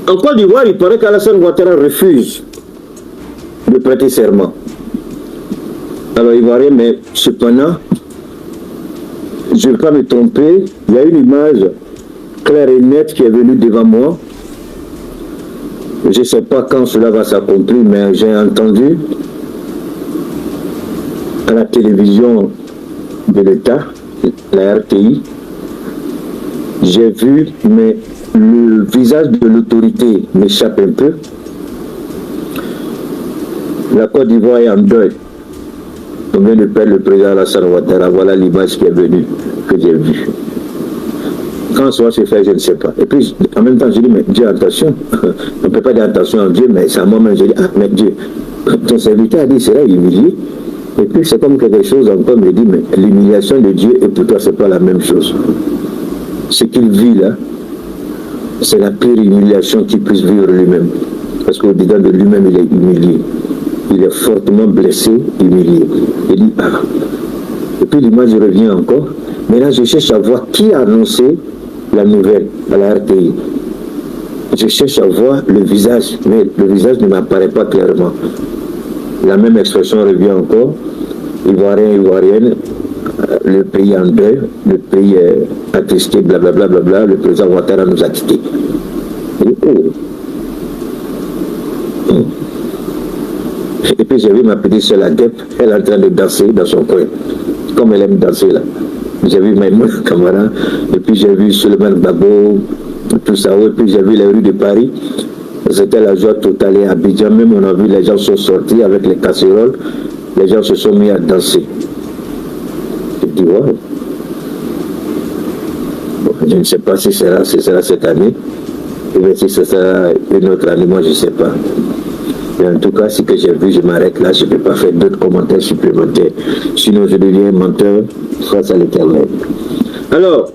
En Côte d'Ivoire, il paraît qu'Alassane Ouattara refuse de prêter serment. Alors, Ivoirien, mais cependant, je ne vais pas me tromper, il y a une image claire et nette qui est venue devant moi. Je ne sais pas quand cela va s'accomplir, mais j'ai entendu à la télévision de l'État, la RTI, j'ai vu, mais le visage de l'autorité m'échappe un peu. La Côte d'Ivoire est en deuil. On vient de perdre le président Alassane Ouattara. Voilà l'image qui est venue, que j'ai vue. Quand ça va se faire, je ne sais pas. Et puis, en même temps, je dis, mais Dieu, attention. On ne peut pas dire attention à Dieu, mais c'est à moi-même, je dis, ah, mais Dieu, ton serviteur a dit, c'est là, humilié. Et puis, c'est comme quelque chose encore me dit, mais l'humiliation de Dieu, et pour toi, ce n'est pas la même chose. Ce qu'il vit là, c'est la pire humiliation qu'il puisse vivre lui-même. Parce qu'au-dedans de lui-même, il est humilié. Il est fortement blessé, humilié. Il dit, ah. Et puis l'image revient encore. Mais là, je cherche à voir qui a annoncé la nouvelle à la RTI. Je cherche à voir le visage, mais le visage ne m'apparaît pas clairement. La même expression revient encore. Ivoirien, Ivoirienne, le pays en deuil, le pays est attristé, blablabla, bla, le président Ouattara nous a quittés. Et puis j'ai vu ma petite soeur la guêpe, elle est en train de danser dans son coin, comme elle aime danser là. J'ai vu Maïmouna Kamara, et puis j'ai vu Suleiman Babo, tout ça, et puis j'ai vu les rues de Paris. C'était la joie totale. Et à Abidjan, même on a vu les gens sont sortis avec les casseroles, les gens se sont mis à danser. Je dis, wow. Bon, je ne sais pas si ce sera cette année, ou bien si ce sera une autre année, moi je ne sais pas. Mais en tout cas, ce que j'ai vu, je m'arrête là, je ne peux pas faire d'autres commentaires supplémentaires. Sinon, je deviens menteur face à l'Éternel. Alors,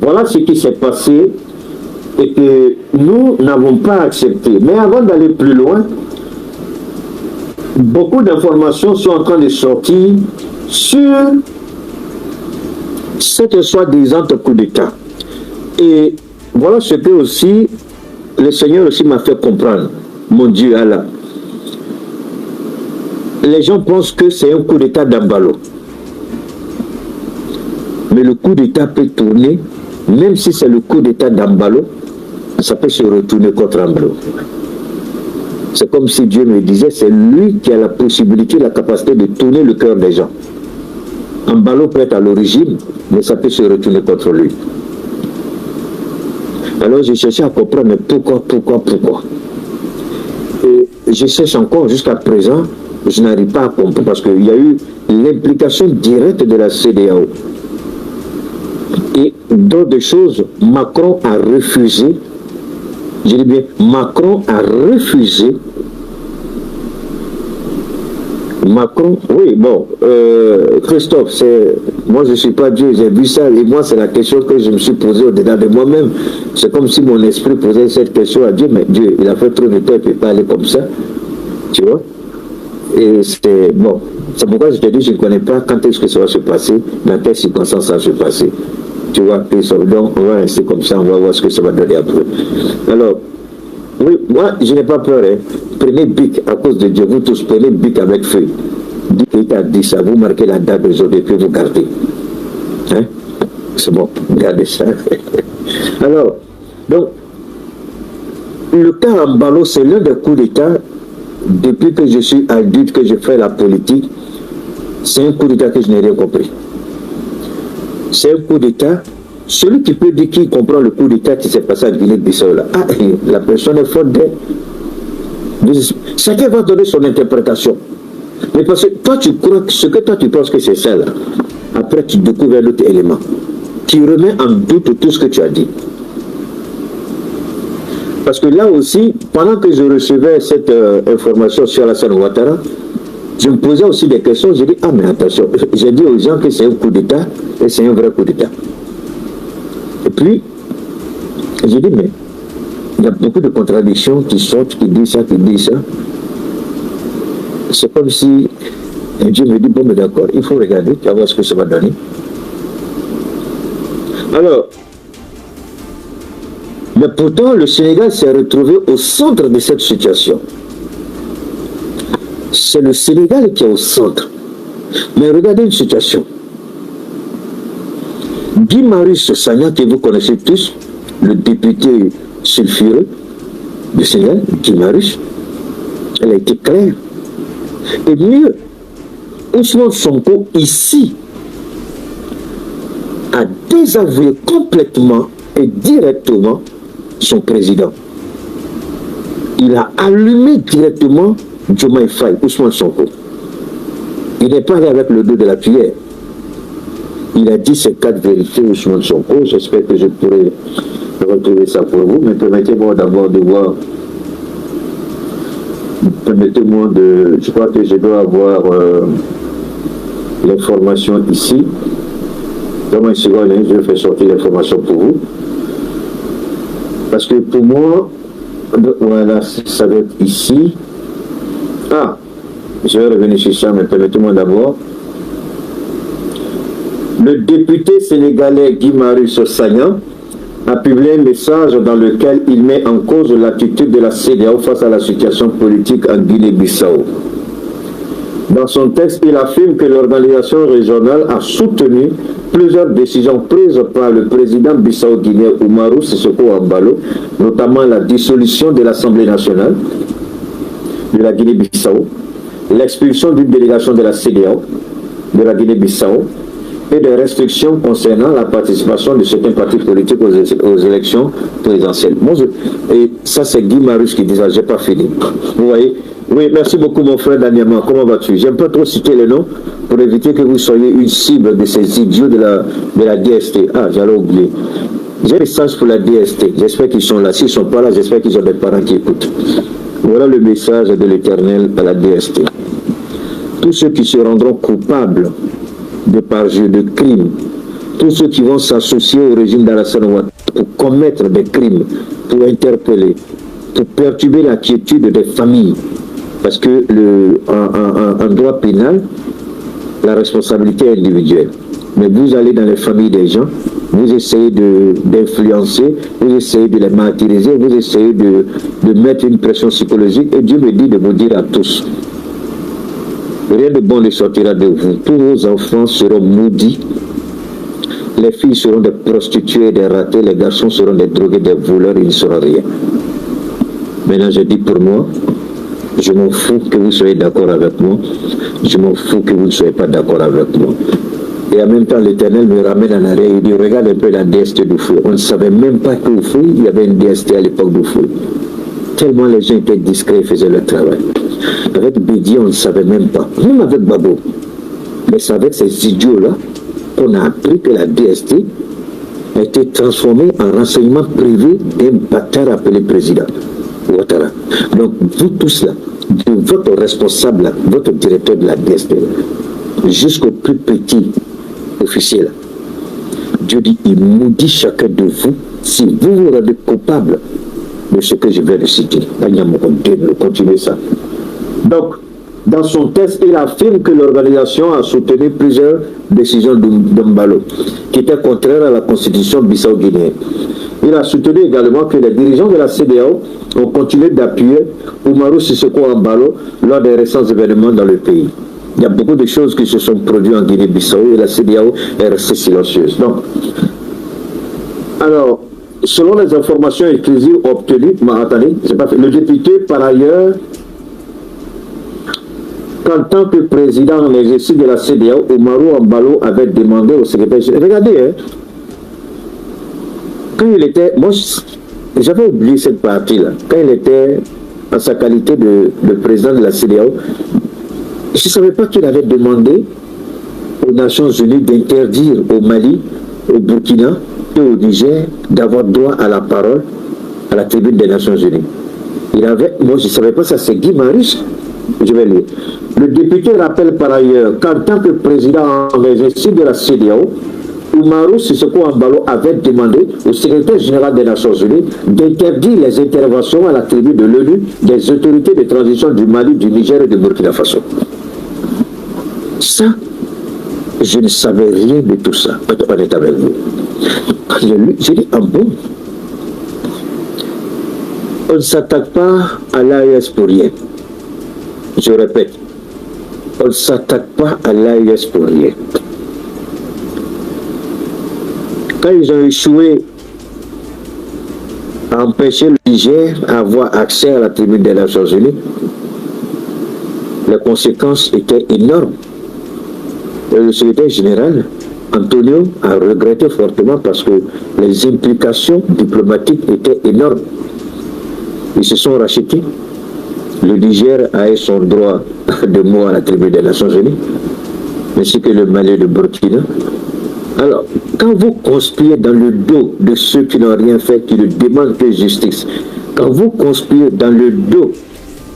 voilà ce qui s'est passé et que nous n'avons pas accepté. Mais avant d'aller plus loin, beaucoup d'informations sont en train de sortir sur cette soi-disant coup d'État. Et voilà ce que aussi le Seigneur aussi m'a fait comprendre. Mon Dieu, Allah. Les gens pensent que c'est un coup d'État d'Ambalo. Mais le coup d'État peut tourner, même si c'est le coup d'État d'Ambalo, ça peut se retourner contre Ambalo. C'est comme si Dieu me disait, c'est lui qui a la possibilité, la capacité de tourner le cœur des gens. Ambalo peut être à l'origine, mais ça peut se retourner contre lui. Alors j'ai cherché à comprendre, mais pourquoi. Et je cherche encore jusqu'à présent, je n'arrive pas à comprendre parce qu'il y a eu l'implication directe de la CEDEAO. Et d'autres choses, Macron a refusé, je dis bien, Macron a refusé. Macron, oui, bon, Christophe, moi je ne suis pas Dieu, j'ai vu ça, et moi c'est la question que je me suis posée au-dedans de moi-même. C'est comme si mon esprit posait cette question à Dieu, mais Dieu, il a fait trop de temps, il ne peut pas aller comme ça, tu vois. Et c'est, bon, c'est pourquoi je te dis, je ne connais pas quand est-ce que ça va se passer, dans quelles circonstances ça va se passer. Tu vois, donc on va rester comme ça, on va voir ce que ça va donner après. Alors, oui, moi je n'ai pas peur, hein. Prenez bic à cause de Dieu, vous tous prenez bic avec feu. Dites à 10 ça, vous marquez la date d'aujourd'hui, puis vous gardez. Hein? C'est bon, gardez ça. Alors, donc, le cas Ambalo, c'est l'un des coups d'État, depuis que je suis adulte, que je fais la politique, c'est un coup d'État que je n'ai rien compris. C'est un coup d'État. Celui qui peut dire qu'il comprend le coup d'État qui s'est passé à Guinée-Bissau là, ah, la personne est faute d'elle. Chacun va donner son interprétation. Mais parce que toi tu crois que ce que toi tu penses que c'est ça là, après tu découvres un autre élément. Tu remets en doute tout ce que tu as dit. Parce que là aussi, pendant que je recevais cette information sur Alassane Ouattara, je me posais aussi des questions, j'ai dit, ah mais attention, j'ai dit aux gens que c'est un coup d'État et c'est un vrai coup d'État. Et puis, j'ai dit, mais il y a beaucoup de contradictions qui sortent, qui disent ça, qui disent ça. C'est comme si Dieu me dit, bon, mais d'accord, il faut regarder, tu vas voir ce que ça va donner. Alors, Mais pourtant, le Sénégal s'est retrouvé au centre de cette situation. C'est le Sénégal qui est au centre. Mais regardez une situation. Guy Marius Sagna, que vous connaissez tous, le député sulfureux du Sénégal, Guy Marius, elle a été claire. Et mieux, Ousmane Sonko, ici, a désavoué complètement et directement son président. Il a allumé directement Diomaye Faye, Ousmane Sonko. Il n'est pas allé avec le dos de la cuillère. Il a dit ces 4 vérités, Ousmane Sonko. J'espère que je pourrai retrouver ça pour vous. Mais permettez-moi d'abord de voir. Permettez-moi de. Je crois que je dois avoir l'information ici. Dans une seconde, je vais faire sortir l'information pour vous. Parce que pour moi, voilà, ça va être ici. Ah, je vais revenir sur ça, mais permettez-moi d'abord. Le député sénégalais Guy Marius Sagna a publié un message dans lequel il met en cause l'attitude de la CEDEAO face à la situation politique en Guinée-Bissau. Dans son texte, il affirme que l'organisation régionale a soutenu plusieurs décisions prises par le président bissau-guinéen Umaru Sissoco Embalo, notamment la dissolution de l'Assemblée nationale de la Guinée-Bissau, l'expulsion d'une délégation de la CEDEAO de la Guinée-Bissau et des restrictions concernant la participation de certains partis politiques aux élections présidentielles. Et ça, c'est Guy Marius qui dit ça, je n'ai pas fini. Vous voyez? Oui, merci beaucoup mon frère Daniama. Comment vas-tu? J'aime pas trop citer les noms pour éviter que vous soyez une cible de ces idiots de la DST. Ah, j'allais oublier. J'ai un message pour la DST. J'espère qu'ils sont là. S'ils ne sont pas là, j'espère qu'ils ont des parents qui écoutent. Voilà le message de l'Éternel à la DST. Tous ceux qui se rendront coupables de parjure, de crimes, tous ceux qui vont s'associer au régime d'Alassane Ouattara pour commettre des crimes, pour interpeller, pour perturber la quiétude des familles. Parce que en droit pénal, la responsabilité est individuelle. Mais vous allez dans les familles des gens, vous essayez d'influencer, vous essayez de les martyriser, vous essayez de mettre une pression psychologique. Et Dieu me dit de vous dire à tous, rien de bon ne sortira de vous. Tous vos enfants seront maudits. Les filles seront des prostituées, des ratées, les garçons seront des drogués, des voleurs, il ne sera rien. Maintenant, je dis pour moi, je m'en fous que vous soyez d'accord avec moi. Je m'en fous que vous ne soyez pas d'accord avec moi. Et en même temps, l'Éternel me ramène en arrière. Il dit, regarde un peu la DST du feu. On ne savait même pas qu'au feu, il y avait une DST à l'époque du feu. Tellement les gens étaient discrets et faisaient leur travail. Avec Bédier, on ne savait même pas. Même avec Babo. Mais c'est avec ces idiots-là qu'on a appris que la DST a été transformée en renseignement privé d'un bâtard appelé président Ouattara. Donc, vous tous là, de votre responsable, là, votre directeur de la DST, jusqu'au plus petit officier, là, Dieu dit, il maudit chacun de vous si vous vous rendez coupable de ce que je viens de citer. Continuez ça. Donc, dans son texte, il affirme que l'organisation a soutenu plusieurs décisions d'Umbalo qui étaient contraires à la constitution bissau-guinéenne. Il a soutenu également que les dirigeants de la CEDEAO ont continué d'appuyer Umaru Sissoco Embalo lors des récents événements dans le pays. Il y a beaucoup de choses qui se sont produites en Guinée-Bissau et la CEDEAO est restée silencieuse. Donc, alors, selon les informations exclusives obtenues, le député, par ailleurs, qu'en tant que président en exercice de la CEDEAO, Umaru Embalo avait demandé au secrétaire général. Regardez, hein, quand il était. Moi, j'avais oublié cette partie-là. Quand il était en sa qualité de président de la CEDEAO, je ne savais pas qu'il avait demandé aux Nations Unies d'interdire au Mali, au Burkina et au Niger d'avoir droit à la parole à la tribune des Nations Unies. Moi je ne savais pas ça, c'est Guy Marius. Je vais lire. Le député rappelle par ailleurs qu'en tant que président en exercice de la CEDEAO, Umaru Sissoco Embalo avait demandé au secrétaire général des Nations Unies d'interdire les interventions à la tribune de l'ONU des autorités de transition du Mali, du Niger et du Burkina Faso. Ça, je ne savais rien de tout ça. On est avec vous. Quand j'ai lu, j'ai dit, ah bon? On ne s'attaque pas à l'AES pour rien. Je répète, on ne s'attaque pas à l'AES pour rien. Quand ils ont échoué à empêcher le Niger d'avoir accès à la tribune des Nations Unies, les conséquences étaient énormes. Et le secrétaire général, Antonio, a regretté fortement parce que les implications diplomatiques étaient énormes. Ils se sont rachetés. Le Niger a eu son droit de mot à la tribune des Nations Unies, ainsi que le Mali et le Burkina. Alors, quand vous conspirez dans le dos de ceux qui n'ont rien fait, qui ne demandent que justice, quand vous conspirez dans le dos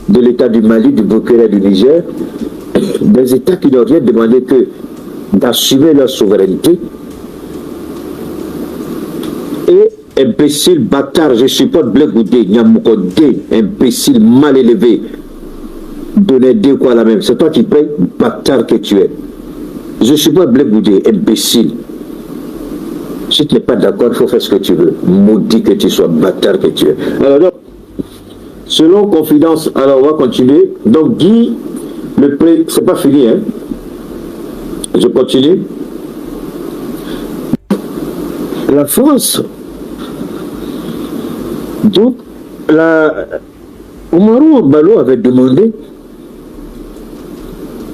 de l'État du Mali, du Burkina et du Niger, des États qui n'ont rien demandé que d'assumer leur souveraineté, et imbécile, bâtard, je supporte Blé Goudé, Nyamoukodé, imbécile, mal élevé, donner deux quoi la même, c'est toi qui payes, bâtard que tu es. Je supporte Blé Goudé, imbécile. Si tu n'es pas d'accord, il faut faire ce que tu veux. Maudit que tu sois, bâtard que tu es. Alors donc, selon Confidence, alors on va continuer. Donc Guy, c'est pas fini, hein. Je continue. La France, donc, Oumarou Balo avait demandé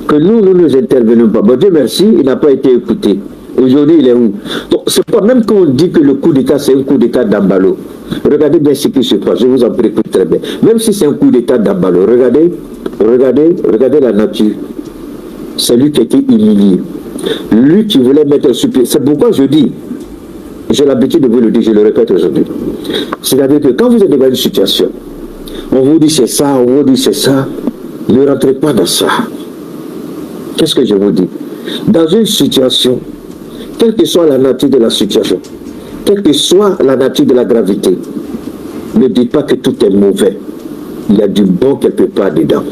que nous ne intervenons pas. Bon, Dieu merci, il n'a pas été écouté. Aujourd'hui, il est où? Donc, c'est pas même quand on dit que le coup d'État, c'est un coup d'État d'Ambalo. Regardez bien ce qui se passe, je vous en prie, écoutez très bien. Même si c'est un coup d'État d'Ambalo, regardez la nature. C'est lui qui a été humilié. Lui qui voulait mettre sur pied. C'est pourquoi je dis, j'ai l'habitude de vous le dire, je le répète aujourd'hui. C'est-à-dire que quand vous êtes devant une situation, on vous dit c'est ça, on vous dit c'est ça, ne rentrez pas dans ça. Qu'est-ce que je vous dis? Dans une situation, quelle que soit la nature de la situation, quelle que soit la nature de la gravité, ne dites pas que tout est mauvais. Il y a du bon quelque part dedans.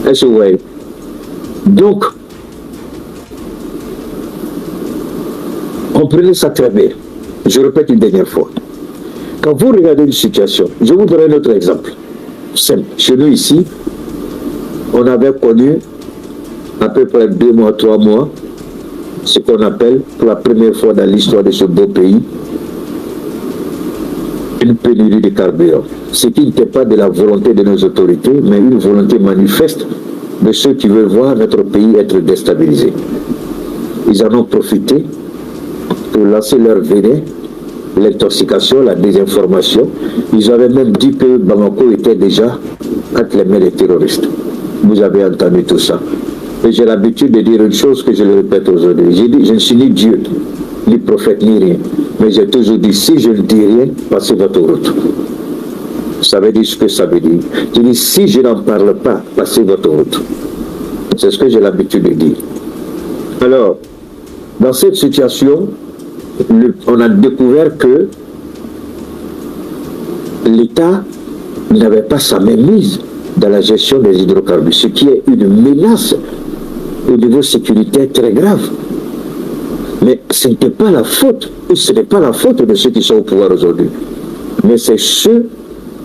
Est-ce que vous voyez? Donc, comprenez ça très bien. Je répète une dernière fois. Quand vous regardez une situation, je vous donnerai un autre exemple. Simple. Chez nous ici, on avait connu à peu près 2 mois, 3 mois, ce qu'on appelle, pour la première fois dans l'histoire de ce beau pays, une pénurie de carburant. Ce qui n'était pas de la volonté de nos autorités, mais une volonté manifeste de ceux qui veulent voir notre pays être déstabilisé. Ils en ont profité pour lancer leur venin, l'intoxication, la désinformation. Ils avaient même dit que Bamako était déjà entre les mains des terroristes. Vous avez entendu tout ça. Et j'ai l'habitude de dire une chose que je le répète aujourd'hui. J'ai dit, je ne suis ni Dieu, ni prophète, ni rien. Mais j'ai toujours dit, si je ne dis rien, passez votre route. Ça veut dire ce que ça veut dire. Je dis, si je n'en parle pas, passez votre route. C'est ce que j'ai l'habitude de dire. Alors, dans cette situation, on a découvert que l'État n'avait pas sa mainmise dans la gestion des hydrocarbures, ce qui est une menace au niveau sécuritaire très grave. Mais ce n'était pas la faute, ou ce n'est pas la faute de ceux qui sont au pouvoir aujourd'hui. Mais c'est ceux,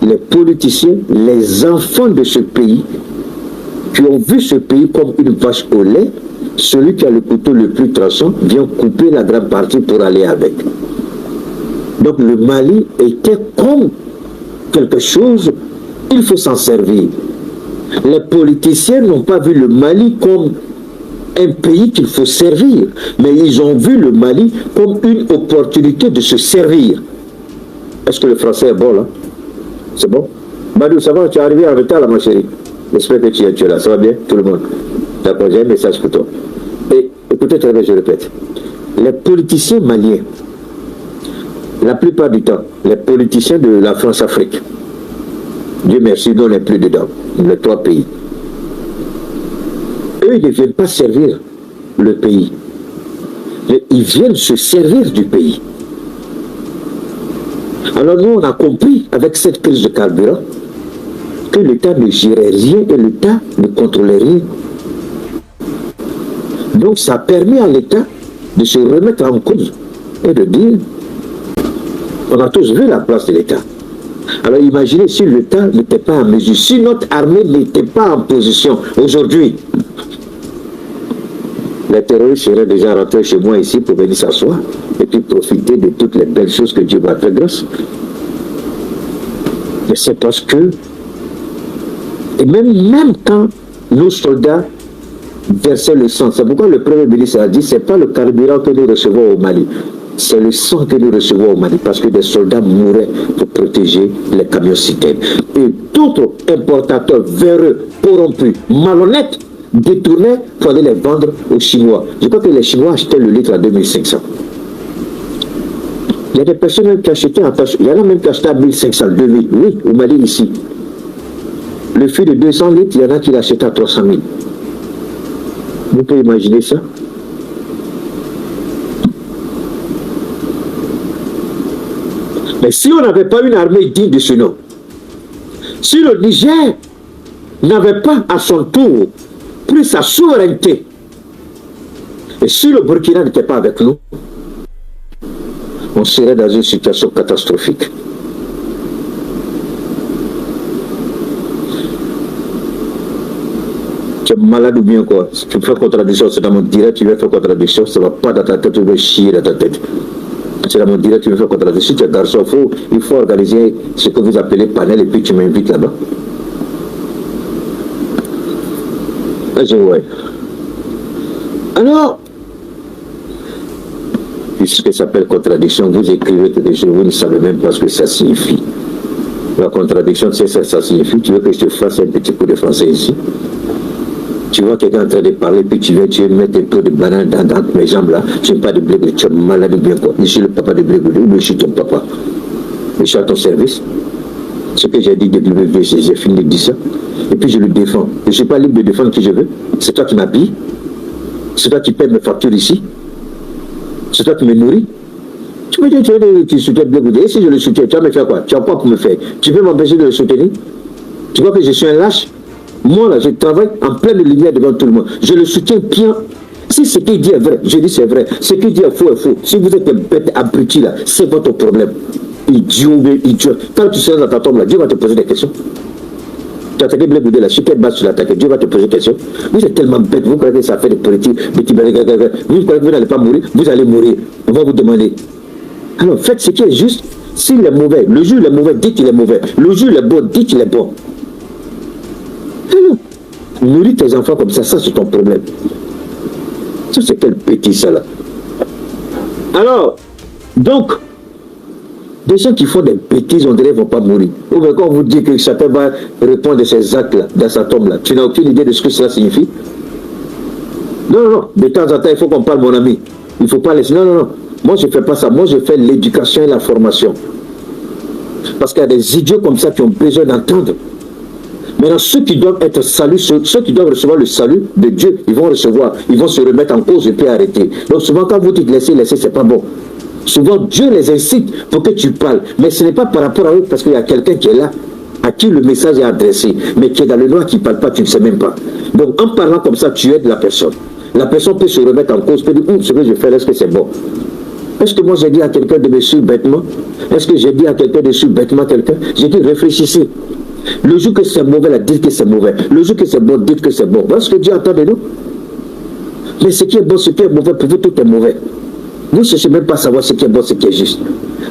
les politiciens, les enfants de ce pays, qui ont vu ce pays comme une vache au lait. Celui qui a le couteau le plus tranchant vient couper la grande partie pour aller avec. Donc le Mali était comme quelque chose, il faut s'en servir. Les politiciens n'ont pas vu le Mali comme un pays qu'il faut servir, mais ils ont vu le Mali comme une opportunité de se servir. Est-ce que le français est bon là? C'est bon? Badou, ça va, tu es arrivé en retard là ma chérie. J'espère que tu es là, ça va bien tout le monde? D'accord, j'ai un message pour toi. Et écoutez très bien, je répète. Les politiciens maliens, la plupart du temps, les politiciens de la France-Afrique, Dieu merci, nous n'est plus dedans, les 3 pays. Eux, ils ne viennent pas servir le pays. Mais ils viennent se servir du pays. Alors nous, on a compris, avec cette crise de carburant, que l'État ne gérait rien et l'État ne contrôlait rien. Donc ça a permis à l'État de se remettre en cause et de dire On a tous vu la place de l'État. Alors imaginez si l'État n'était pas en mesure, si notre armée n'était pas en position aujourd'hui, les terroristes seraient déjà rentrés chez moi ici pour venir s'asseoir et puis profiter de toutes les belles choses que Dieu m'a fait grâce. Mais c'est parce que, et même quand nos soldats versaient le sang, c'est pourquoi le Premier ministre a dit, c'est pas le carburant que nous recevons au Mali, c'est le sang que nous recevons au Mali, parce que des soldats mouraient pour protéger les camions citernes. Et d'autres importateurs véreux, corrompus, malhonnêtes, détournaient pour aller les vendre aux Chinois. Je crois que les Chinois achetaient le litre à 2500. Il y a des personnes même qui achetaient il y en a même qui achetaient à 1500, 2000. Oui, au Mali ici. Le fût de 200 litres, il y en a qui l'achetaient à 300 000. Vous pouvez imaginer ça? Mais si on n'avait pas une armée digne de ce nom, si le Niger n'avait pas à son tour pris sa souveraineté, et si le Burkina n'était pas avec nous, on serait dans une situation catastrophique. Tu es malade ou bien quoi? Si tu fais contradiction, c'est dans mon direct, tu veux faire contradiction, ça ne va pas dans ta tête, tu veux chier dans ta tête. C'est dans mon direct, tu veux faire contradiction. Si tu es garçon, il faut organiser ce que vous appelez panel et puis tu m'invites là-bas. Ouais. Alors, puisque ça s'appelle contradiction, vous écrivez que vous ne savez même pas ce que ça signifie. La contradiction, tu sais ça signifie. Tu veux que je te fasse un petit coup de français ici? Tu vois quelqu'un en train de parler, puis tu veux mettre un peu de banane dans mes jambes là. Tu n'es pas de blé, tu es malade ou bien quoi. Je suis le papa de blé, ou je suis ton papa. Je suis à ton service. Ce que j'ai dit depuis le début, j'ai fini de dire ça. Et puis je le défends. Je ne suis pas libre de défendre qui je veux. C'est toi qui m'habilles. C'est toi qui paie mes factures ici. C'est toi qui me nourris. Tu me dis, tu soutiens Blé Goudé. Et si je le soutiens, tu vas me faire quoi? Tu as quoi pour me faire? Tu veux m'empêcher de le soutenir? Tu vois que je suis un lâche? Moi là, je travaille en pleine lumière devant tout le monde. Je le soutiens bien. Si ce qu'il dit est vrai, je dis c'est vrai. Ce qu'il dit est faux est faux. Si vous êtes un bête abruti là, c'est votre problème. Idiot, idiot. Quand tu seras dans ta tombe là, Dieu va te poser des questions. Tu as attaqué Blé Goudé là, sur quelle base tu l'as attaqué? Dieu va te poser des questions. Vous êtes tellement bête, vous croyez que ça fait des politiques, vous croyez que vous n'allez pas mourir, vous allez mourir. On va vous demander. Alors faites ce qui est juste. S'il est mauvais, le jour il est mauvais, dites qu'il est mauvais. Le jour il est bon, dites qu'il est bon. Nourris tes enfants comme ça c'est ton problème. Ça, c'est quel petit ça là. Alors, donc, des gens qui font des bêtises, on dirait qu'ils ne vont pas mourir. Ou bien quand on vous dit que chacun va répondre de ces actes-là, dans sa tombe-là, tu n'as aucune idée de ce que cela signifie? Non, de temps en temps, il faut qu'on parle, mon ami. Il ne faut pas laisser. Non. Moi, je ne fais pas ça. Moi, je fais l'éducation et la formation. Parce qu'il y a des idiots comme ça qui ont besoin d'entendre. Maintenant, ceux qui doivent être salués, ceux qui doivent recevoir le salut de Dieu, ils vont se remettre en cause et puis arrêter. Donc souvent, quand vous dites laisser, c'est pas bon. Souvent, Dieu les incite pour que tu parles. Mais ce n'est pas par rapport à eux, parce qu'il y a quelqu'un qui est là, à qui le message est adressé, mais qui est dans le noir, qui ne parle pas, tu ne sais même pas. Donc en parlant comme ça, tu aides la personne. La personne peut se remettre en cause, peut dire, ce que je fais, est-ce que c'est bon? Est-ce que moi j'ai dit à quelqu'un de me suivre bêtement? Est-ce que j'ai dit à quelqu'un de suivre bêtement quelqu'un? J'ai dit, réfléchissez. Le jour que c'est mauvais, là, dites que c'est mauvais. Le jour que c'est bon, dites que c'est bon. Voilà ce que Dieu attend de nous. Mais ce qui est bon, ce qui est mauvais, pour vous, tout est mauvais. Vous ne cherchez même pas à savoir ce qui est bon, ce qui est juste.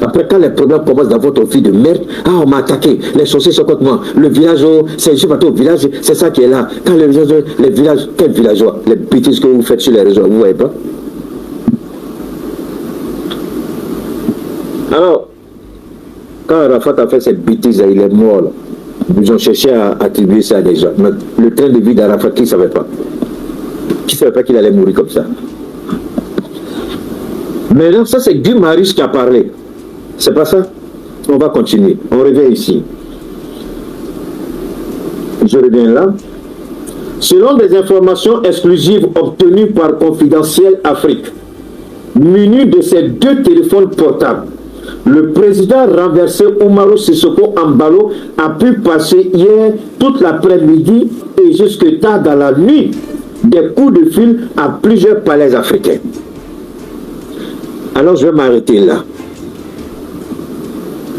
Après, quand les problèmes commencent dans votre vie de merde, on m'a attaqué, les chaussées sont contre moi, le village, c'est au village, c'est ça qui est là. Quand les villages, quel villageois? Les bêtises que vous faites sur les réseaux, vous ne voyez pas? Alors, quand Arafat a fait cette bêtise, il est mort là. Ils ont cherché à attribuer ça à des gens. Mais le train de vie d'Arafat, qui ne savait pas? Qui ne savait pas qu'il allait mourir comme ça? Maintenant, ça c'est Guy Marius qui a parlé. C'est pas ça? On va continuer. On revient ici. Je reviens là. Selon des informations exclusives obtenues par Confidentiel Afrique, muni de ses 2 téléphones portables, le président renversé Umaru Sissoko Embalo a pu passer hier toute l'après-midi et jusque tard dans la nuit des coups de fil à plusieurs palais africains. Alors je vais m'arrêter là.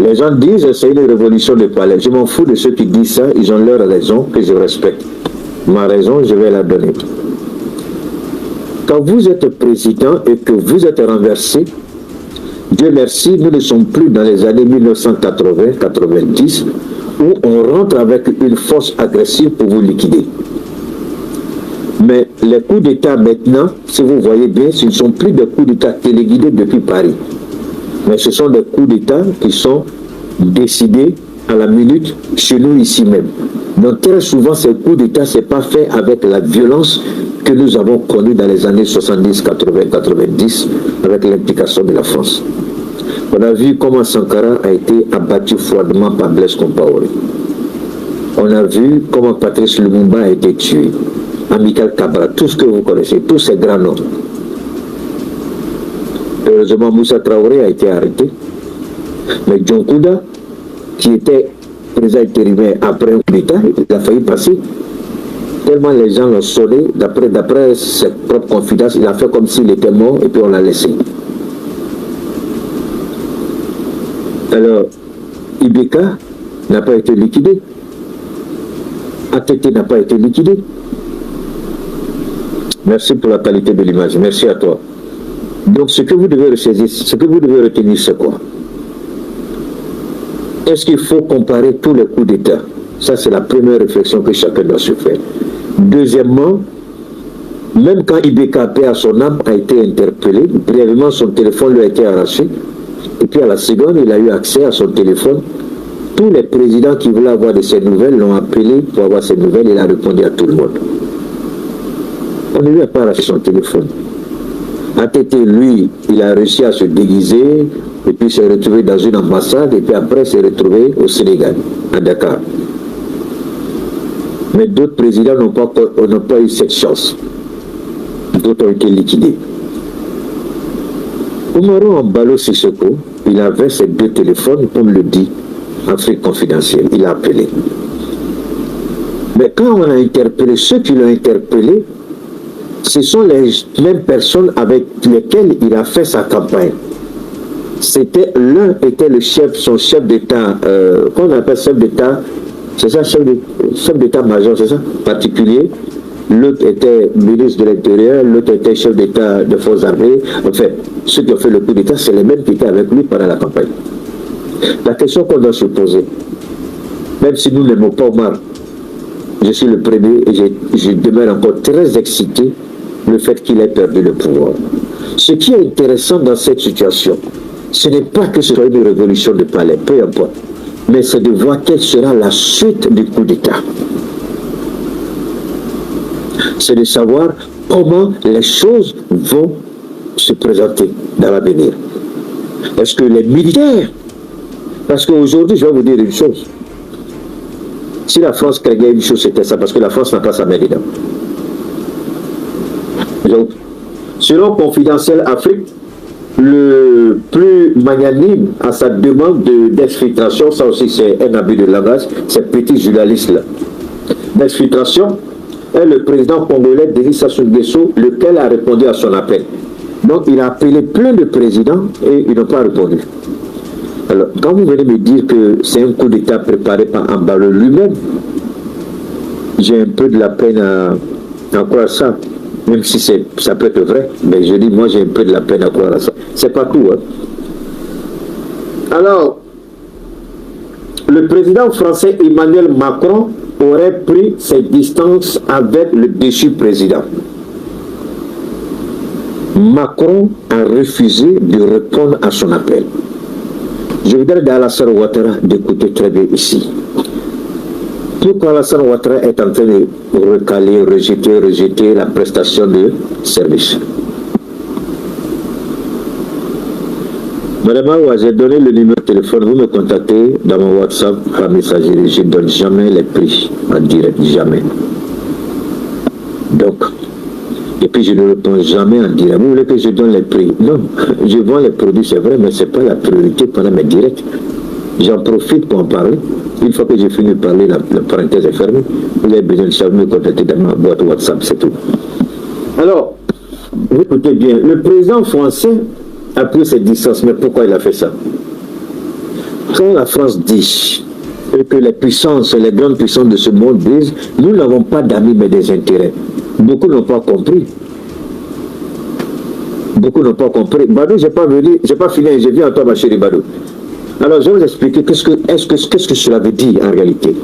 Les gens disent que c'est une révolution de palais. Je m'en fous de ceux qui disent ça, ils ont leur raison que je respecte. Ma raison, je vais la donner. Quand vous êtes président et que vous êtes renversé, Dieu merci, nous ne sommes plus dans les années 1980-90 où on rentre avec une force agressive pour vous liquider. Mais les coups d'État maintenant, si vous voyez bien, ce ne sont plus des coups d'État téléguidés depuis Paris. Mais ce sont des coups d'État qui sont décidés à la minute chez nous ici même. Donc très souvent, ces coups d'État, ce n'est pas fait avec la violence que nous avons connue dans les années 70, 80, 90, avec l'implication de la France. On a vu comment Sankara a été abattu froidement par Blaise Compaoré. On a vu comment Patrice Lumumba a été tué. Amical Cabral, tout ce que vous connaissez, tous ces grands noms. Heureusement, Moussa Traoré a été arrêté. Mais John Kouda, qui était président intérimaire après un coup d'État, il a failli passer. Tellement les gens l'ont sonné, d'après ses propres confidences, il a fait comme s'il était mort et puis on l'a laissé. Alors, Ibeka n'a pas été liquidé. ATT n'a pas été liquidé. Merci pour la qualité de l'image. Merci à toi. Donc, ce que vous devez ressaisir, ce que vous devez retenir, c'est quoi? Est-ce qu'il faut comparer tous les coups d'État? Ça, c'est la première réflexion que chacun doit se faire. Deuxièmement, même quand Ibeka, paix à son âme, a été interpellé, brièvement, son téléphone lui a été arraché. Et puis, à la seconde, il a eu accès à son téléphone. Tous les présidents qui voulaient avoir de ses nouvelles l'ont appelé pour avoir ses nouvelles. Il a répondu à tout le monde. On ne lui a pas arraché son téléphone. ATT, lui, il a réussi à se déguiser et puis s'est retrouvé dans une ambassade et puis après s'est retrouvé au Sénégal, à Dakar. Mais d'autres présidents n'ont pas eu cette chance. D'autres ont été liquidés. Oumaro Embalo Sissoko, il avait ses deux téléphones, comme le dit Afrique Confidentielle. Il a appelé. Mais quand on a interpellé ceux qui l'ont interpellé, ce sont les mêmes personnes avec lesquelles il a fait sa campagne. C'était l'un était le chef, son chef d'État, qu'on appelle chef d'État, c'est ça, chef d'État-major, c'est ça, particulier. L'autre était ministre de l'Intérieur, l'autre était chef d'État de forces armées. Enfin, ceux qui ont fait le coup d'État, c'est les mêmes qui étaient avec lui pendant la campagne. La question qu'on doit se poser, même si nous n'aimons pas Omar, je suis le premier et je demeure encore très excité le fait qu'il ait perdu le pouvoir. Ce qui est intéressant dans cette situation, ce n'est pas que ce soit une révolution de palais, peu importe, mais c'est de voir quelle sera la suite du coup d'État. C'est de savoir comment les choses vont se présenter dans l'avenir. Est-ce que les militaires, parce qu'aujourd'hui, je vais vous dire une chose, si la France craignait une chose, c'était ça, parce que la France n'a pas sa main dedans. Donc, selon Confidentiel Afrique, le plus magnanime à sa demande d'exfiltration, ça aussi c'est un abus de langage, ces petits journalistes-là, d'exfiltration, est le président congolais Denis Sassou Nguesso, lequel a répondu à son appel. Donc il a appelé plein de présidents et ils n'ont pas répondu. Alors, quand vous venez me dire que c'est un coup d'État préparé par Embalo lui-même, j'ai un peu de la peine à croire ça. Même si ça peut être vrai, mais je dis, moi j'ai un peu de la peine à croire à ça. C'est pas tout, hein. Alors, le président français Emmanuel Macron aurait pris ses distances avec le déchu président. Macron a refusé de répondre à son appel. Je voudrais d'Alassane Ouattara d'écouter très bien ici. Pourquoi Alassane Ouattara est en train de recaler, rejeter la prestation de service. Madame Awa, j'ai donné le numéro de téléphone, vous me contactez dans mon WhatsApp par messagerie, je ne donne jamais les prix en direct, jamais. Donc, et puis je ne réponds jamais en direct. Vous voulez que je donne les prix? Non, je vends les produits, c'est vrai, mais ce n'est pas la priorité pendant mes directs. J'en profite pour en parler. Une fois que j'ai fini de parler, la parenthèse est fermée. Vous avez besoin de savoir me contacter dans ma boîte WhatsApp, c'est tout. Alors, écoutez bien, le président français a pris ses distances, mais pourquoi il a fait ça? Quand la France dit, et que les puissances, les grandes puissances de ce monde disent, nous n'avons pas d'amis mais des intérêts. Beaucoup n'ont pas compris. Beaucoup n'ont pas compris. Badou, j'ai pas fini, j'ai vu en toi, ma chérie Badou. Alors, je vais vous expliquer qu'est-ce que cela veut dire en réalité.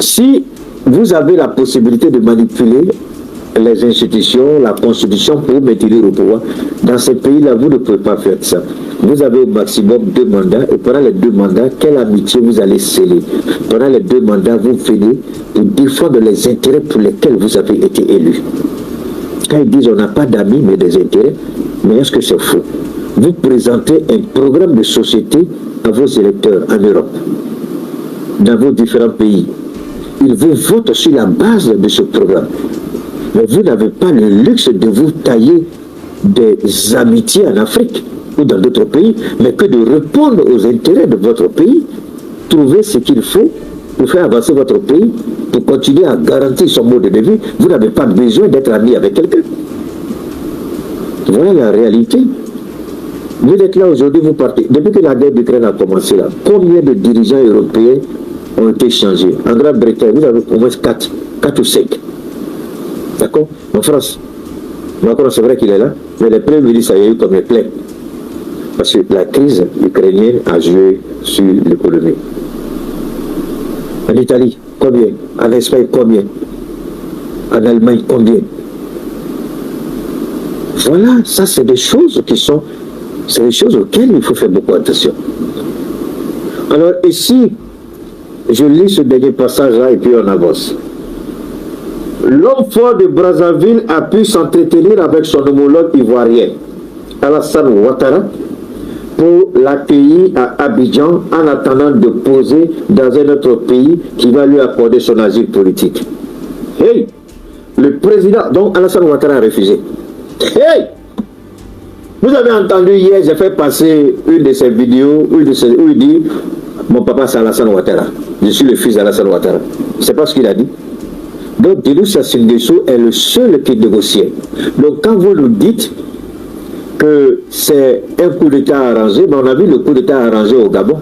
Si vous avez la possibilité de manipuler les institutions, la constitution pour maintenir au pouvoir, dans ces pays-là, vous ne pouvez pas faire ça. Vous avez au maximum 2 mandats, et pendant les 2 mandats, quelle amitié vous allez sceller? Pendant les 2 mandats, vous venez pour défendre les intérêts pour lesquels vous avez été élu. Quand ils disent on n'a pas d'amis mais des intérêts, mais est-ce que c'est faux? Vous présentez un programme de société à vos électeurs en Europe, dans vos différents pays. Ils vous votent sur la base de ce programme. Mais vous n'avez pas le luxe de vous tailler des amitiés en Afrique ou dans d'autres pays, mais que de répondre aux intérêts de votre pays, trouver ce qu'il faut pour faire avancer votre pays, pour continuer à garantir son mode de vie. Vous n'avez pas besoin d'être ami avec quelqu'un. Voilà la réalité. Vous êtes là aujourd'hui, vous partez. Depuis que la guerre d'Ukraine a commencé là, combien de dirigeants européens ont été changés? En Grande-Bretagne, vous avez au moins 4 ou 5. D'accord? En France, Macron, c'est vrai qu'il est là, mais les premiers ministres, il y a eu comme les pleins. Parce que la crise ukrainienne a joué sur l'économie. En Italie, combien? En Espagne, combien? En Allemagne, combien? Voilà, ça c'est des choses qui sont... C'est des choses auxquelles il faut faire beaucoup attention. Alors ici, je lis ce dernier passage-là et puis on avance. L'homme fort de Brazzaville a pu s'entretenir avec son homologue ivoirien, Alassane Ouattara, pour l'accueillir à Abidjan en attendant de poser dans un autre pays qui va lui accorder son asile politique. Hey! Le président, donc Alassane Ouattara a refusé. Hey! Vous avez entendu hier, j'ai fait passer une de ces vidéos où il dit mon papa c'est Alassane Ouattara. Je suis le fils d'Alassane Ouattara. C'est pas ce qu'il a dit. Donc Denis Sassou Nguesso est le seul qui négociait. Donc quand vous nous dites que c'est un coup d'État arrangé, mais on a vu le coup d'État arrangé au Gabon.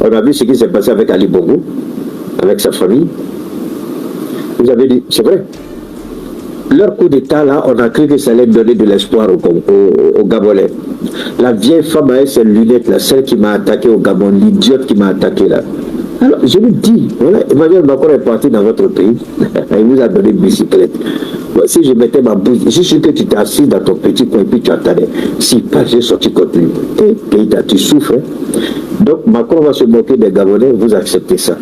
On a vu ce qui s'est passé avec Ali Bongo, avec sa famille. Vous avez dit, c'est vrai. Leur coup d'État, là, on a cru que ça allait donner de l'espoir au Gabonais. La vieille femme avec ses lunettes, là, celle qui m'a attaqué au Gabon, l'idiote qui m'a attaqué là. Alors, je lui dis, voilà, Emmanuel Macron est parti dans votre pays, il vous a donné une bicyclette. Bon, si je mettais ma bouche, je suis sûr que tu t'es assis dans ton petit coin et puis tu attendais. Si pas, j'ai sorti contre lui. Et Keïta, tu souffres. Hein? Donc, Macron va se moquer des Gabonais, vous acceptez ça.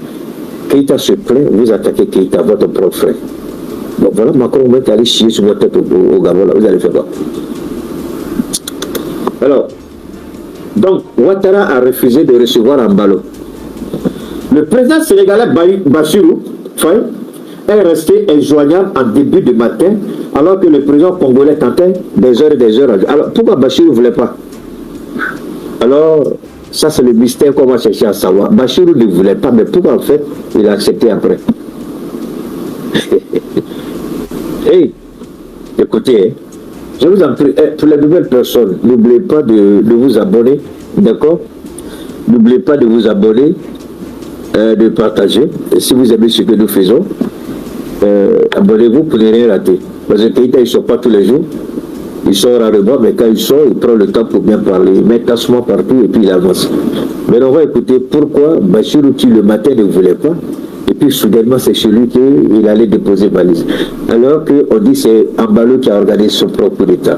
Keïta se plaint, vous attaquez Keïta, votre propre frère. Bon, voilà, Macron va aller chier sur votre tête au Gabon, là, vous allez faire quoi? Alors, donc, Ouattara a refusé de recevoir Embalo. Le président sénégalais Bassirou Faye est resté injoignable en début de matin, alors que le président congolais tentait des heures et des heures. Alors, pourquoi Bassirou ne voulait pas? Alors, ça c'est le mystère qu'on va chercher à savoir. Bassirou ne voulait pas, mais pourquoi en fait il a accepté après? Hey, écoutez, hein, je vous en prie, pour les nouvelles personnes, n'oubliez pas de vous abonner, d'accord? N'oubliez pas de vous abonner, de partager. Et si vous aimez ce que nous faisons, abonnez-vous pour ne rien rater. Parce que Keïta, ils ne sont pas tous les jours. Ils sont rarement, mais quand ils sont, ils prennent le temps pour bien parler. Ils mettent tassement partout et puis ils avancent. Mais on va écouter pourquoi Bassirou qui le matin ne voulait pas. Et puis soudainement, c'est chez lui qu'il allait déposer valise. Alors qu'on dit que c'est Embalo qui a organisé son propre État.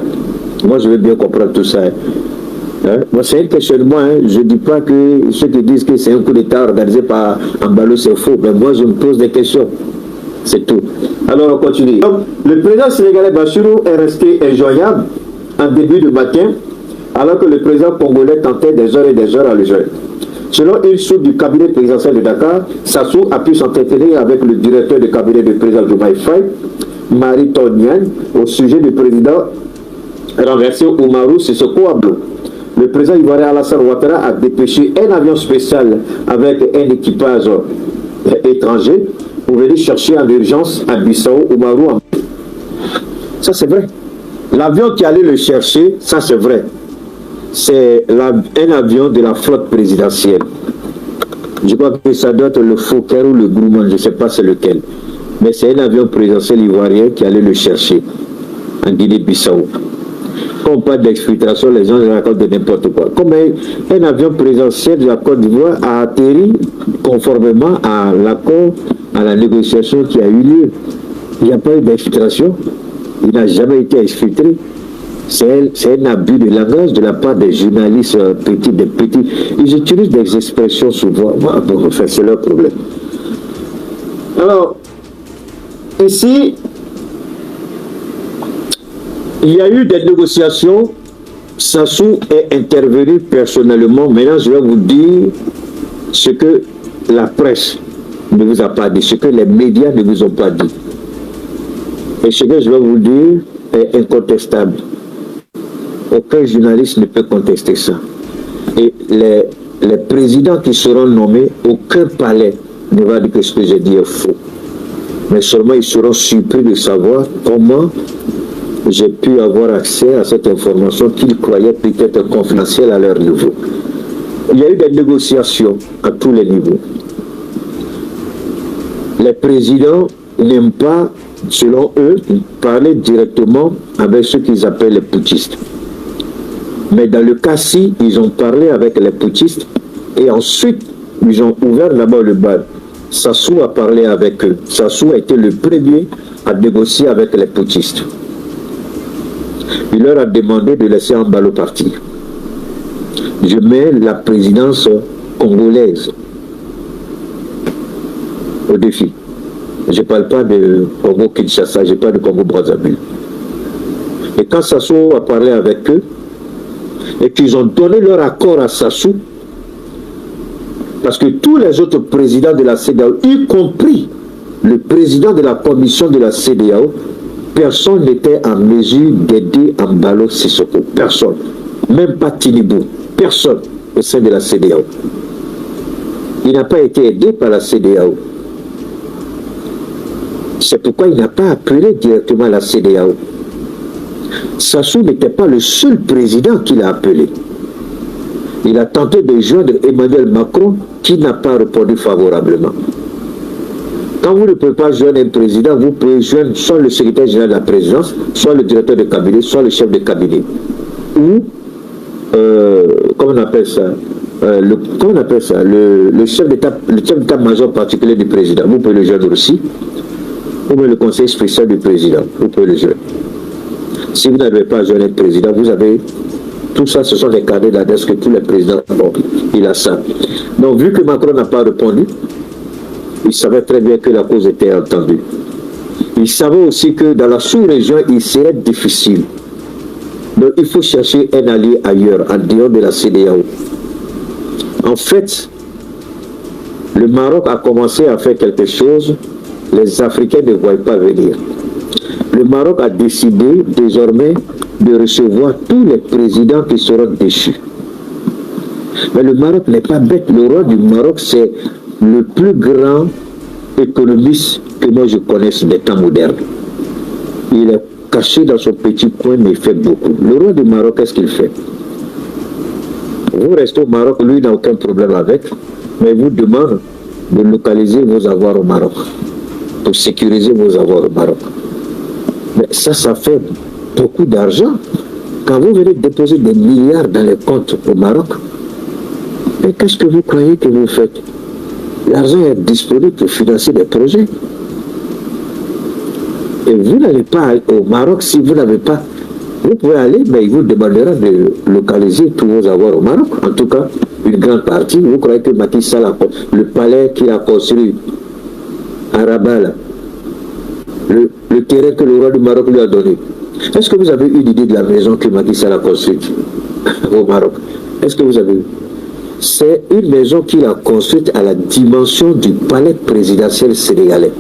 Moi, je veux bien comprendre tout ça. Hein? Moi, c'est un questionnement. Hein? Je ne dis pas que ceux qui disent que c'est un coup d'État organisé par Embalo, c'est faux. Mais moi, je me pose des questions. C'est tout. Alors, on continue. Donc, le président sénégalais Bassirou est resté injoignable en début de matin, alors que le président congolais tentait des heures et des heures à le joindre. Selon une source du cabinet présidentiel de Dakar, Sassou a pu s'entretenir avec le directeur du cabinet du président Diomaye Faye, Marie Tonian, au sujet du président renversé Oumarou Sissoko Ablo. Le président ivoirien Alassane Ouattara a dépêché un avion spécial avec un équipage étranger pour venir chercher en urgence à Bissau Oumarou. Ça c'est vrai. L'avion qui allait le chercher, ça c'est vrai. c'est un avion de la flotte présidentielle. Je crois que ça doit être le Fokker ou le Grumman, je ne sais pas c'est lequel. Mais c'est un avion présidentiel ivoirien qui allait le chercher en Guinée-Bissau. Quand on parle d'exfiltration, les gens racontent de n'importe quoi. Comme un avion présidentiel de la Côte d'Ivoire a atterri conformément à l'accord, à la négociation qui a eu lieu. Il n'y a pas eu d'exfiltration. Il n'a jamais été exfiltré. C'est un abus de langage de la part des journalistes des petits. Ils utilisent des expressions souvent. Bon, enfin, c'est leur problème. Alors, ici, il y a eu des négociations. Sassou est intervenu personnellement. Maintenant, je vais vous dire ce que la presse ne vous a pas dit, ce que les médias ne vous ont pas dit. Et ce que je vais vous dire est incontestable. Aucun journaliste ne peut contester ça. Et les présidents qui seront nommés, aucun palais ne va dire que ce que j'ai dit est faux. Mais seulement ils seront surpris de savoir comment j'ai pu avoir accès à cette information qu'ils croyaient peut-être confidentielle à leur niveau. Il y a eu des négociations à tous les niveaux. Les présidents n'aiment pas, selon eux, parler directement avec ceux qu'ils appellent les putschistes. Mais dans le cas-ci, ils ont parlé avec les putschistes et ensuite, ils ont ouvert d'abord le bal. Sassou a parlé avec eux. Sassou a été le premier à négocier avec les putschistes. Il leur a demandé de laisser Embalo partir. Je mets la présidence congolaise au défi. Je ne parle pas de Congo-Kinshasa, je parle de Congo-Brazzaville. Et quand Sassou a parlé avec eux, et qu'ils ont donné leur accord à Sassou, parce que tous les autres présidents de la CEDEAO, y compris le président de la commission de la CEDEAO, personne n'était en mesure d'aider Embalo Sissoko. Personne. Même pas Tinibou. Personne au sein de la CEDEAO. Il n'a pas été aidé par la CEDEAO. C'est pourquoi il n'a pas appelé directement la CEDEAO. Sassou n'était pas le seul président qu'il a appelé. Il a tenté de joindre Emmanuel Macron qui n'a pas répondu favorablement. Quand vous ne pouvez pas joindre un président, vous pouvez joindre soit le secrétaire général de la présidence, soit le directeur de cabinet, soit le chef de cabinet. Ou, comment on appelle ça, le chef d'état-major particulier du président. Vous pouvez le joindre aussi. Ou même le conseil spécial du président. Vous pouvez le joindre. Si vous n'avez pas joindre le président, vous avez... Tout ça, ce sont des carnets d'adresse que tous les présidents ont. Il a ça. Donc, vu que Macron n'a pas répondu, il savait très bien que la cause était entendue. Il savait aussi que dans la sous-région, il serait difficile. Donc, il faut chercher un allié ailleurs, en dehors de la CEDEAO. En fait, le Maroc a commencé à faire quelque chose, les Africains ne voient pas venir. Le Maroc a décidé désormais de recevoir tous les présidents qui seront déchus. Mais le Maroc n'est pas bête. Le roi du Maroc, c'est le plus grand économiste que moi je connaisse des temps modernes. Il est caché dans son petit coin, mais il fait beaucoup. Le roi du Maroc, qu'est-ce qu'il fait? Vous restez au Maroc, lui n'a aucun problème avec, mais il vous demande de localiser vos avoirs au Maroc, pour sécuriser vos avoirs au Maroc. Mais ça fait beaucoup d'argent. Quand vous venez déposer des milliards dans les comptes au Maroc, mais qu'est-ce que vous croyez que vous faites? L'argent est disponible pour financer des projets. Et vous n'allez pas aller au Maroc si vous n'avez pas... Vous pouvez aller, mais il vous demandera de localiser tous vos avoirs au Maroc. En tout cas, une grande partie. Vous croyez que Macky Sall, le palais qu'il a construit à Rabat, là, le terrain que le roi du Maroc lui a donné. Est-ce que vous avez une idée de la maison que Macky Sall a construite au Maroc? Est-ce que vous avez eu? C'est une maison qu'il a construite à la dimension du palais présidentiel sénégalais.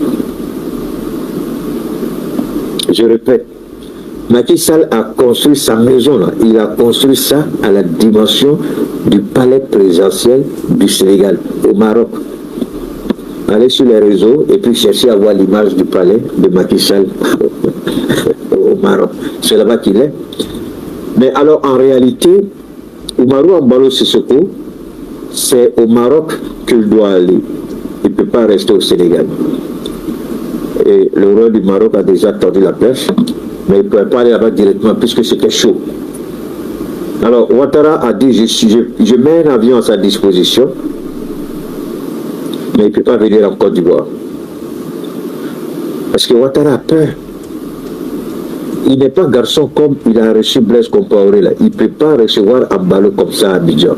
Je répète, Macky Sall a construit sa maison là. Il a construit ça à la dimension du palais présidentiel du Sénégal, au Maroc. Allez sur les réseaux et puis chercher à voir l'image du palais de Macky Sall au Maroc. C'est là-bas qu'il est. Mais alors en réalité, Oumarou Embalo Sissoko, c'est au Maroc qu'il doit aller. Il ne peut pas rester au Sénégal. Et le roi du Maroc a déjà tendu la perche, mais il ne pouvait pas aller là-bas directement puisque c'était chaud. Alors Ouattara a dit, je mets un avion à sa disposition, mais il ne peut pas venir en Côte d'Ivoire. Parce que Ouattara a peur. Il n'est pas garçon comme il a reçu Blaise Compaoré là. Il ne peut pas recevoir Embalo comme ça à Abidjan.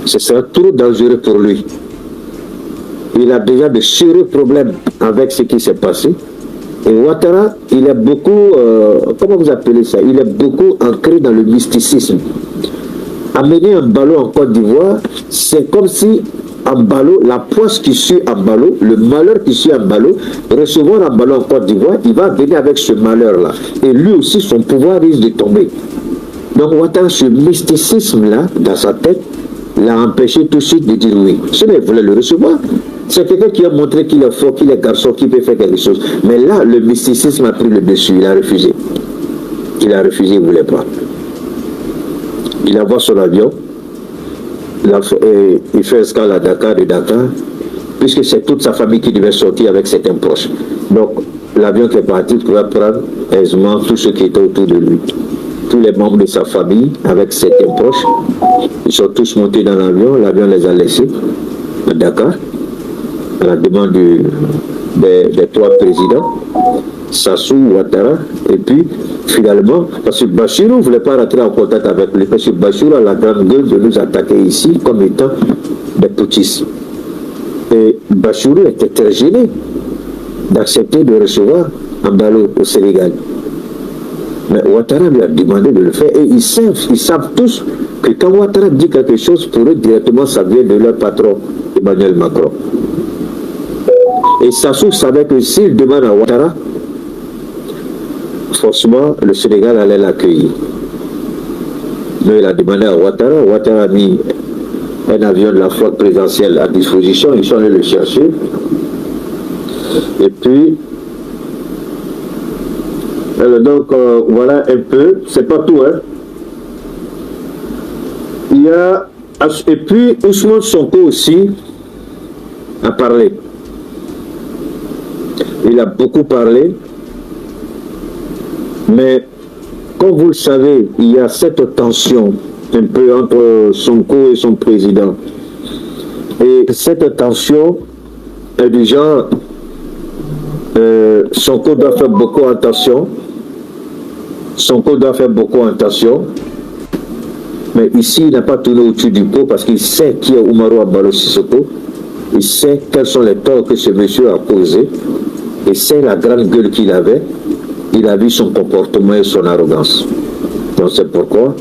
Ce sera trop dangereux pour lui. Il a déjà de sérieux problèmes avec ce qui s'est passé. Et Ouattara, il est beaucoup, comment vous appelez ça? Il est beaucoup ancré dans le mysticisme. Amener Embalo en Côte d'Ivoire, c'est comme si Embalo, la poisse qui suit Embalo, le malheur qui suit Embalo, recevoir Embalo en Côte d'Ivoire, il va venir avec ce malheur-là. Et lui aussi, son pouvoir risque de tomber. Donc Ouattara, ce mysticisme-là, dans sa tête, l'a empêché tout de suite de dire oui. Ce n'est voulait le recevoir. C'est quelqu'un qui a montré qu'il est fort, qu'il est garçon, qu'il peut faire quelque chose. Mais là, le mysticisme a pris le dessus. Il a refusé. Il a refusé, il ne voulait pas. Il envoie son avion. Il fait escale à Dakar, de Dakar, puisque c'est toute sa famille qui devait sortir avec certains proches. Donc, l'avion qui est parti pouvait prendre aisément tous ceux qui étaient autour de lui. Tous les membres de sa famille, avec certains proches, ils sont tous montés dans l'avion les a laissés à Dakar, à la demande des trois présidents, Sassou, Ouattara, et puis finalement, parce que Bachirou ne voulait pas rentrer en contact avec lui, parce que Bachirou a la grande gueule de nous attaquer ici comme étant des putschistes. Et Bachirou était très gêné d'accepter de recevoir Embalo au Sénégal. Mais Ouattara lui a demandé de le faire et ils savent tous que quand Ouattara dit quelque chose, pour eux directement ça vient de leur patron Emmanuel Macron. Et Sassou savait que s'il demande à Ouattara, forcément le Sénégal allait l'accueillir. Mais il a demandé à Ouattara, Ouattara a mis un avion de la flotte présidentielle à disposition, ils sont allés le chercher. Et puis, alors donc voilà un peu, c'est pas tout, hein. Il y a, et puis Ousmane Sonko aussi a parlé. Il a beaucoup parlé, mais comme vous le savez, il y a cette tension un peu entre Sonko et son président. Et cette tension est du genre, Sonko doit faire beaucoup attention. Sonko doit faire beaucoup attention. Mais ici, il n'a pas tourné au-dessus du pot parce qu'il sait qui est Oumarou Embalo Sissoko. Il sait quels sont les torts que ce monsieur a causés. Et c'est la grande gueule qu'il avait. Il a vu son comportement et son arrogance. Donc c'est pourquoi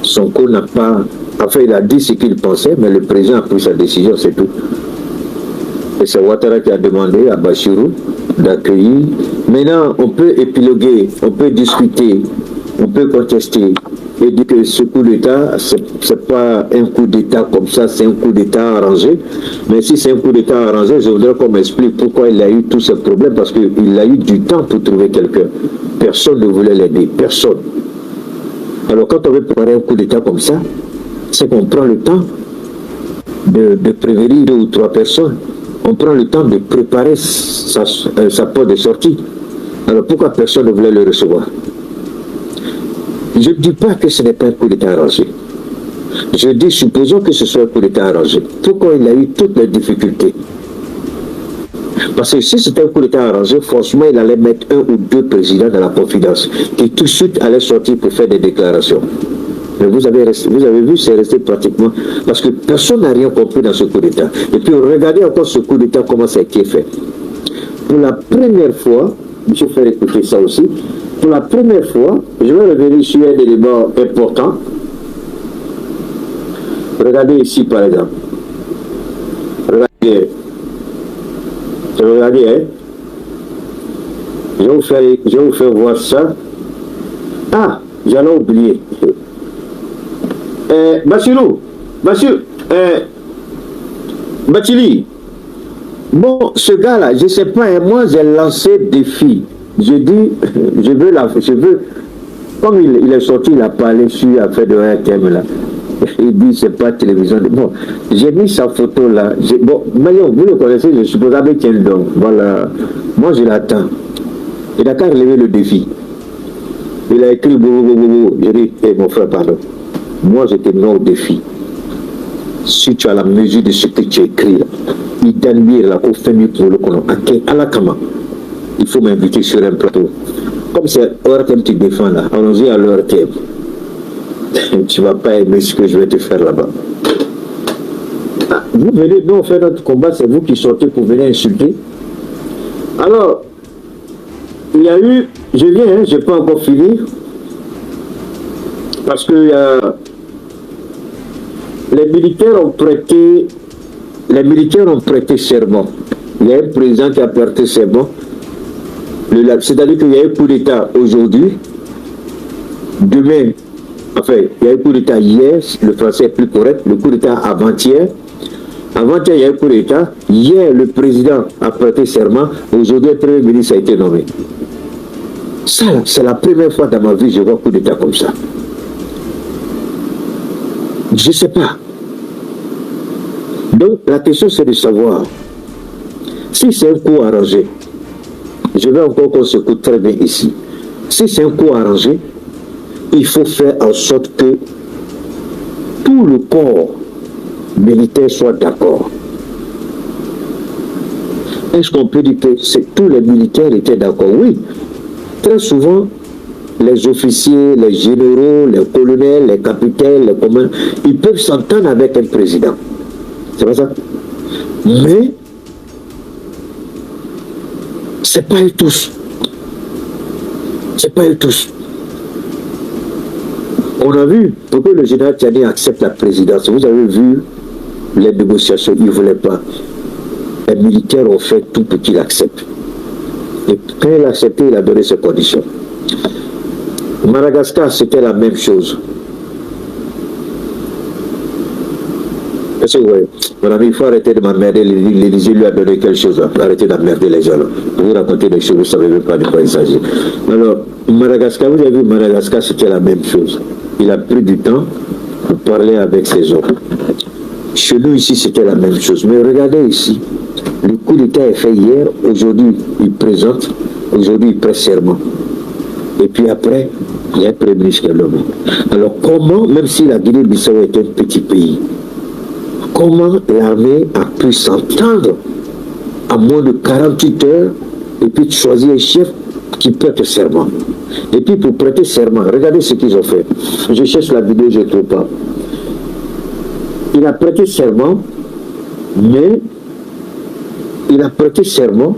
Sonko n'a pas... Enfin, il a dit ce qu'il pensait, mais le président a pris sa décision, c'est tout. Et c'est Ouattara qui a demandé à Bachirou d'accueillir. Maintenant, on peut épiloguer, on peut discuter, on peut contester et dire que ce coup d'État, c'est pas un coup d'État comme ça, c'est un coup d'État arrangé. Mais si c'est un coup d'État arrangé, je voudrais qu'on m'explique pourquoi il a eu tous ces problèmes, parce qu'il a eu du temps pour trouver quelqu'un. Personne ne voulait l'aider, personne. Alors quand on veut préparer un coup d'État comme ça, c'est qu'on prend le temps de prévenir 2 ou 3 personnes. On prend le temps de préparer sa porte de sortie. Alors pourquoi personne ne voulait le recevoir? Je ne dis pas que ce n'est pas un coup d'État arrangé. Je dis, supposons que ce soit un coup d'État arrangé. Pourquoi il a eu toutes les difficultés? Parce que si c'était un coup d'État arrangé, franchement, il allait mettre 1 ou 2 présidents dans la confidence qui tout de suite allaient sortir pour faire des déclarations. Mais vous avez vu, c'est resté pratiquement... Parce que personne n'a rien compris dans ce coup d'État. Et puis regardez encore ce coup d'État, comment ça a été fait. Pour la première fois, je vais faire écouter ça aussi, pour la première fois, je vais revenir sur un élément important. Regardez ici par exemple. Regardez, hein. Je vais vous faire voir ça. Ah, j'allais oublier. Bachirou, Bachili. Bon, ce gars-là, je ne sais pas, moi j'ai lancé défi. Je dis, je veux Comme il est sorti, il a parlé sur l'affaire de RTM là. Il dit c'est pas télévision. Bon, j'ai mis sa photo là. Bon, Marion, vous le connaissez, je suppose, avec un don. Voilà. Moi, je l'attends. Il n'a qu'à relever le défi. Il a écrit boum. Il dit, mon frère, pardon. Moi, je te mets au défi. Si tu as la mesure de ce que tu as écrit là, il t'admire là, au fait mieux pour le connaître. À la Kama, il faut m'inviter sur un plateau. Comme c'est ORTM que tu défends là, allons-y à l'ORTM. Tu ne vas pas aimer ce que je vais te faire là-bas. Vous venez, nous on fait notre combat, c'est vous qui sortez pour venir insulter. Alors, il y a eu, je viens, je n'ai pas encore fini, parce que les militaires ont prêté serment. Il y a un président qui a prêté serment. C'est-à-dire qu'il y a un coup d'État aujourd'hui. Demain, enfin, il y a un coup d'État hier, le français est plus correct, le coup d'État avant-hier. Avant-hier, il y a un coup d'État. Hier, le président a prêté serment. Aujourd'hui, le premier ministre a été nommé. Ça, c'est la première fois dans ma vie que je vois un coup d'État comme ça. Je ne sais pas. Donc, la question, c'est de savoir si c'est un coup arrangé. Je veux encore qu'on se coûte très bien ici. Si c'est un coup arrangé, il faut faire en sorte que tout le corps militaire soit d'accord. Est-ce qu'on peut dire que tous les militaires étaient d'accord? Oui. Très souvent, les officiers, les généraux, les colonels, les capitaines, les commandants, ils peuvent s'entendre avec un président. C'est pas ça? Mais, c'est pas eux tous. C'est pas eux tous. On a vu, pour que le général Tchani accepte la présidence, vous avez vu les négociations, il ne voulait pas. Les militaires ont fait tout pour qu'il accepte. Et quand il a accepté, il a donné ses conditions. Madagascar, c'était la même chose. Est-ce que vous voyez? Mon ami, il faut arrêter de m'emmerder. L'Élysée lui a donné quelque chose. Arrêtez d'emmerder les gens. Vous racontez des choses, vous ne savez même pas de quoi il s'agit. Alors, Madagascar, vous avez vu, Madagascar, c'était la même chose. Il a pris du temps pour parler avec ses hommes. Chez nous, ici, c'était la même chose. Mais regardez ici. Le coup d'État est fait hier. Aujourd'hui, il présente. Aujourd'hui, il prête serment. Et puis après, il y a un premier ministre qui est nommé. Alors, comment, même si la Guinée-Bissau est un petit pays, comment l'armée a pu s'entendre à moins de 48 heures et puis choisir un chef qui prête serment? Et puis pour prêter serment, regardez ce qu'ils ont fait. Je cherche la vidéo, je ne trouve pas. Il a prêté serment, mais il a prêté serment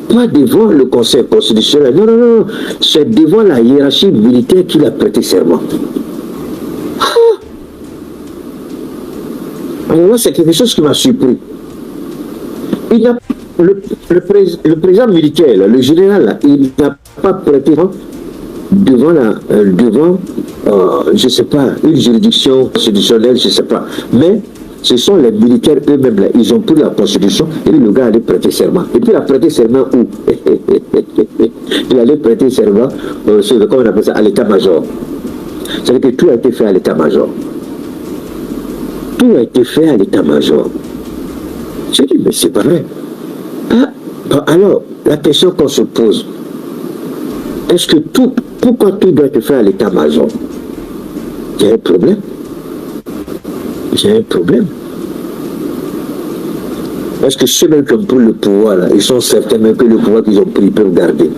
pas devant le Conseil constitutionnel. Non, non, non. C'est devant la hiérarchie militaire qu'il a prêté serment. Alors là, c'est quelque chose qui m'a surpris. Le président militaire, là, le général, là, il n'a pas prêté devant je ne sais pas, une juridiction constitutionnelle, je ne sais pas. Mais ce sont les militaires eux-mêmes, là, ils ont pris la constitution, et puis le gars allait prêter serment. Et puis il a prêté serment où? Il allait prêter serment, comment on appelle ça, à l'état-major. C'est-à-dire que tout a été fait à l'état-major. Tout a été fait à l'état-major. J'ai dit, mais c'est pas vrai. Alors, la question qu'on se pose, est-ce que pourquoi tout doit être fait à l'état-major? Il y a un problème. Il y a un problème. Est-ce que ceux-mêmes qui ont pris le pouvoir, là, ils sont certains même que le pouvoir qu'ils ont pris, ils peuvent garder?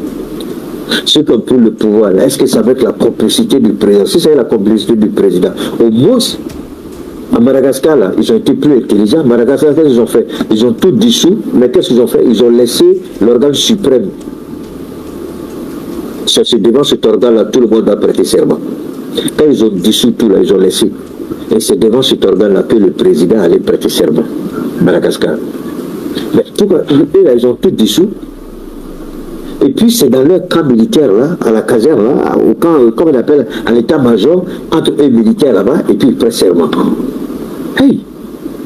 Ceux qui ont pris le pouvoir, là, est-ce que c'est avec la complicité du président? Si c'est la complicité du président, au moins, à Madagascar, là, ils ont été plus intelligents. Madagascar, qu'est-ce qu'ils ont fait? Ils ont tout dissous, mais qu'est-ce qu'ils ont fait? Ils ont laissé l'organe suprême. C'est devant cet organe-là, tout le monde a prêté serment. Quand ils ont dissous tout, là, ils ont laissé. Et c'est devant cet organe-là que le président allait prêter serment. Madagascar. Mais tout cas, eux, là, ils ont tout dissous. Et puis c'est dans leur camp militaire, là, à la caserne, là, au camp, comme on appelle, à l'état-major, entre eux militaires là-bas, et puis ils prêtent serment. Hey!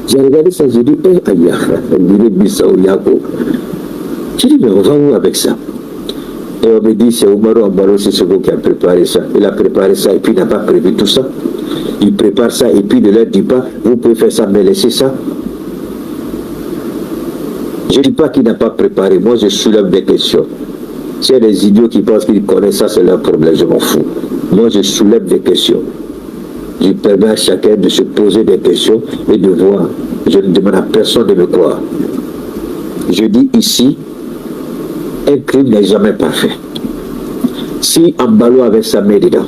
J'ai regardé ça, j'ai dit, hey, aïe, Guinée-Bissau, Yako. J'ai dit, mais on va où avec ça? Et on me dit, c'est Oumaro Ambalo Sissoko qui a préparé ça. Il a préparé ça et puis il n'a pas prévu tout ça. Il prépare ça et puis ne leur dit pas, vous pouvez faire ça, mais laissez ça. Je ne dis pas qu'il n'a pas préparé. Moi, je soulève des questions. S'il y a des idiots qui pensent qu'ils connaissent ça, c'est leur problème, je m'en fous. Moi, je soulève des questions. Je permets à chacun de se poser des questions et de voir. Je ne demande à personne de me croire. Je dis ici, un crime n'est jamais parfait. Si Ambalo avait sa main dedans,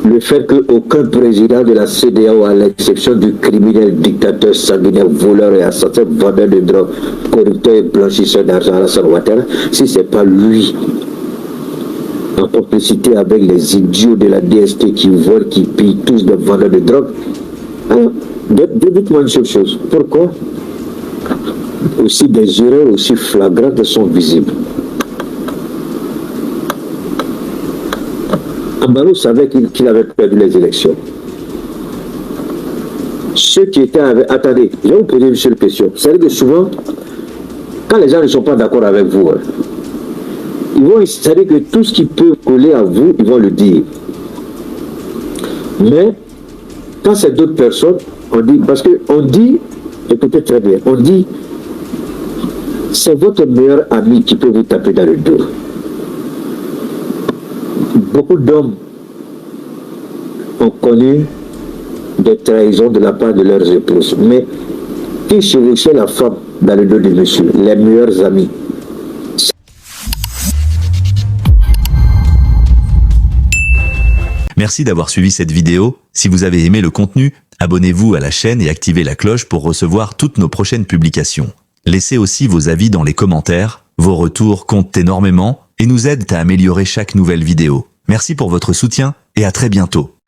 le fait qu'aucun président de la CEDEAO, à l'exception du criminel, dictateur, sanguinaire, voleur et assassin, vendeur de drogue, corrupteur et blanchisseur d'argent, Alassane Ouattara, si ce n'est pas lui, en complicité avec les idiots de la DST qui volent, qui pillent tous des vendeurs de drogue, alors, dites-moi une seule chose. Pourquoi aussi des erreurs aussi flagrantes sont visibles? Ambalo savait qu'il avait perdu les élections. Ceux qui étaient avec... Attendez, je vais vous poser une seule question. C'est-à-dire que souvent, quand les gens ne sont pas d'accord avec vous, c'est-à-dire que tout ce qui peut coller à vous, ils vont le dire. Mais, quand c'est d'autres personnes, on dit... Parce qu'on dit, écoutez très bien, on dit, c'est votre meilleur ami qui peut vous taper dans le dos. Beaucoup d'hommes ont connu des trahisons de la part de leurs épouses, mais qui chevauchaient la femme dans le dos du monsieur, les meilleurs amis. Merci d'avoir suivi cette vidéo. Si vous avez aimé le contenu, abonnez-vous à la chaîne et activez la cloche pour recevoir toutes nos prochaines publications. Laissez aussi vos avis dans les commentaires. Vos retours comptent énormément et nous aident à améliorer chaque nouvelle vidéo. Merci pour votre soutien et à très bientôt.